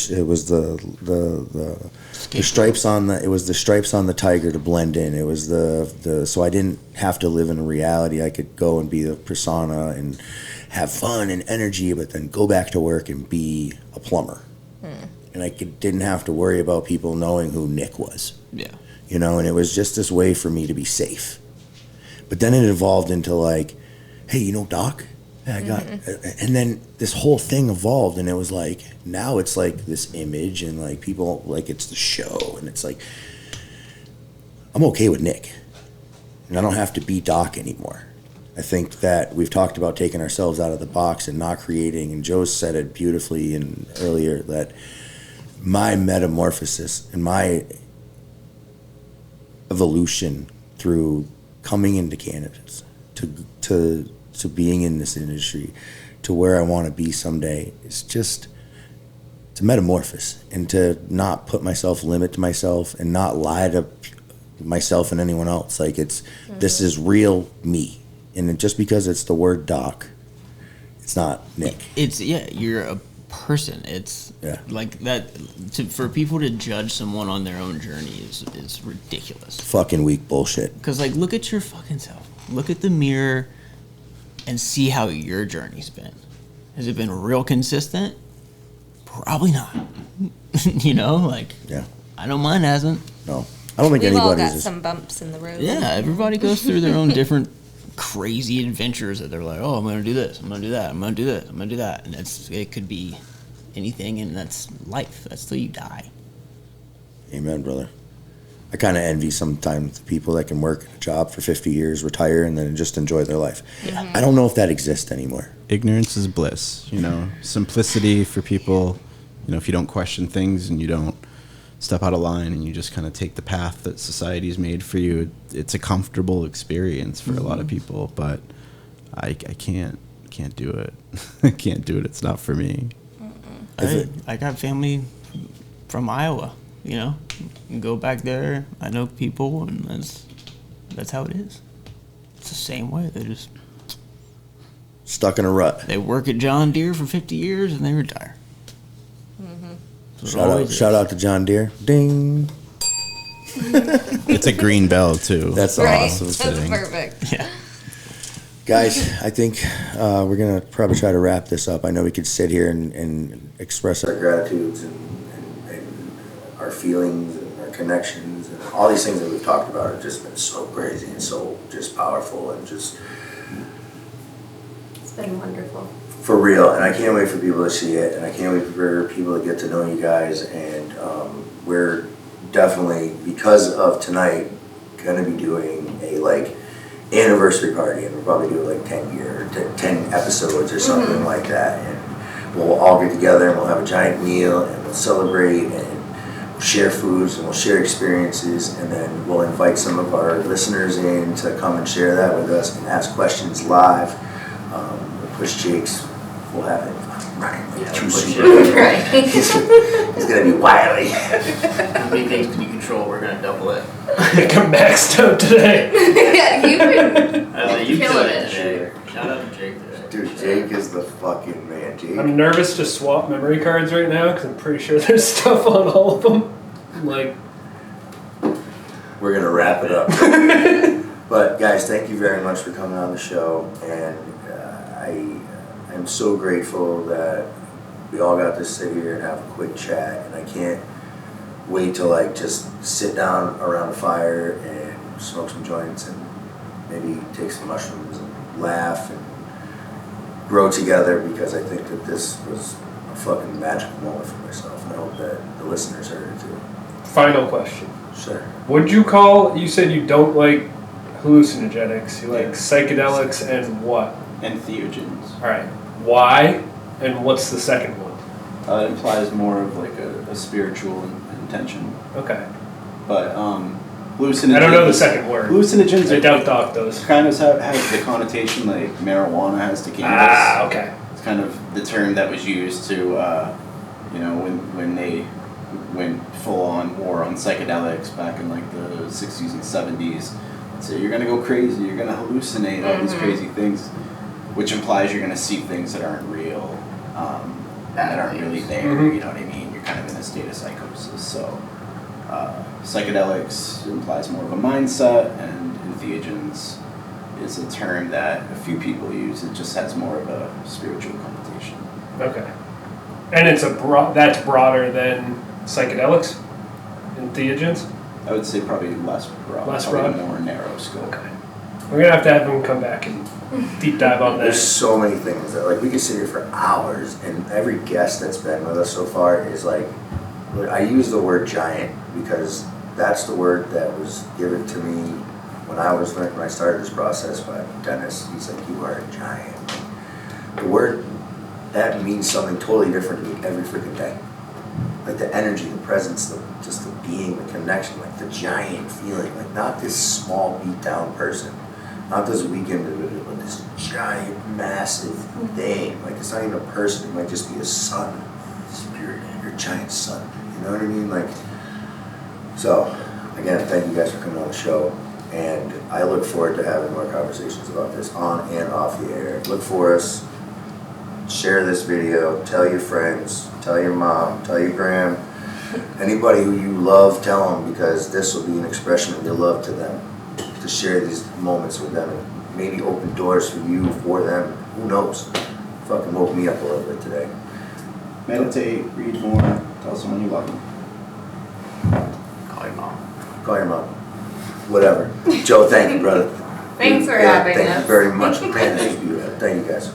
stripes on the. It was the stripes on the tiger to blend in. It was the so I didn't have to live in reality. I could go and be the persona and have fun and energy, but then go back to work and be a plumber. And I didn't have to worry about people knowing who Nick was. Yeah. And it was just this way for me to be safe. But then it evolved into like, hey, Doc? Yeah, I got and then this whole thing evolved, and it was like, now it's like this image, and like people, like it's the show, and it's like, I'm okay with Nick. And I don't have to be Doc anymore. I think that we've talked about taking ourselves out of the box and not creating, and Joe said it beautifully earlier, that my metamorphosis and my evolution through coming into cannabis to being in this industry to where I want to be someday is just to metamorphose, and to not put limit to myself, and not lie to myself and anyone else. Like, this is real me. And just because it's the word Doc, it's not Nick. You're a person. It's like that. For people to judge someone on their own journey is ridiculous. Fucking weak bullshit. Because like, look at your fucking self. Look at the mirror and see how your journey's been. Has it been real consistent? Probably not. Yeah. I know mine hasn't. No, I don't think We've all anybody's. got some bumps in the road. Yeah, everybody goes through their own different crazy adventures that they're like, oh, I'm gonna do this, I'm gonna do that, I'm gonna do this, I'm gonna do that, and it could be anything, and that's life. That's till you die. Amen, brother. I kind of envy sometimes the people that can work a job for 50 years, retire, and then just enjoy their life. Yeah. I don't know if that exists anymore. Ignorance is bliss, simplicity for people, if you don't question things and you don't step out of line and you just kind of take the path that society's made for you, it's a comfortable experience for a lot of people, but I can't do it. I can't do it. It's not for me. I got family from Iowa, You go back there, I know people, and that's how it is. It's the same way. They just stuck in a rut. They work at John Deere for 50 years and they retire. Shout out to John Deere. Ding. It's a green bell too. That's Right? awesome. That's perfect. Yeah. Guys, I think we're going to probably try to wrap this up. I know we could sit here and express our gratitudes and our feelings and our connections and all these things that we've talked about have just been so crazy and so just powerful and just... It's been wonderful. For real, and I can't wait for people to see it, and I can't wait for people to get to know you guys, and we're definitely, because of tonight, gonna be doing a like anniversary party, and we'll probably do like 10 episodes or something like that, and we'll all get together and we'll have a giant meal and we'll celebrate and we'll share foods and we'll share experiences, and then we'll invite some of our listeners in to come and share that with us and ask questions live. We'll push Jake's, we'll have it running like two super. Right. He's gonna be wily. How many things can you control? We're gonna double it. I think I'm maxed out today. Yeah, you've been You killing killed it. today. Shout out to Jake today. Dude, Jake is the fucking man. Jake. I'm nervous to swap memory cards right now because I'm pretty sure there's stuff on all of them. I'm like, We're gonna wrap it up. But guys, thank you very much for coming on the show, and I'm so grateful that we all got to sit here and have a quick chat, and I can't wait to like just sit down around a fire and smoke some joints and maybe take some mushrooms and laugh and grow together, because I think that this was a fucking magical moment for myself, and I hope that the listeners heard it too. final question. Sure. Would you call, you said you don't like hallucinogenics, you like psychedelics and what? Entheogens. Alright, why and what's the second one? It implies more of like a spiritual intention. Okay. But hallucinogens. I don't know the second word. Hallucinogens. I doubt Doc does. Kind of has the connotation like marijuana has to cannabis. Ah, okay. It's kind of the term that was used to, when they went full on war on psychedelics back in like the 60s and 70s. So you're gonna go crazy. You're gonna hallucinate all these crazy things, which implies you're gonna see things that aren't real, that aren't really there. You know what I mean? You're kind of in a state of psychosis. So psychedelics implies more of a mindset, and entheogens is a term that a few people use. It just has more of a spiritual connotation. Okay. And it's that's broader than psychedelics? Entheogens? I would say probably less broad. Less probably broad? more narrow scope. Okay. We're gonna have him come back and deep dive on that. There's so many things that like we could sit here for hours, and every guest that's been with us so far is like, I use the word giant because that's the word that was given to me when I started this process by Dennis. He's like, you are a giant. The word that means something totally different to me every freaking day. Like the energy, the presence, just the being, the connection, like the giant feeling, like not this small beat down person, not this weak individual, but this giant, massive thing. Like it's not even a person, it might just be a sun, spirit, your giant sun. You know what I mean? Like, so again, thank you guys for coming on the show, and I look forward to having more conversations about this on and off the air. Look for us. Share this video, tell your friends, tell your mom, tell your gram, anybody who you love, tell them, because this will be an expression of your love to them, to share these moments with them, and maybe open doors for you, for them, who knows. Fucking woke me up a little bit today. Meditate, read more, tell someone you love them. Call your mom. Call your mom. Whatever. Joe, thank you, brother. Thanks for Yeah, having thank us. you very much. Man, this is beautiful. Thank you guys.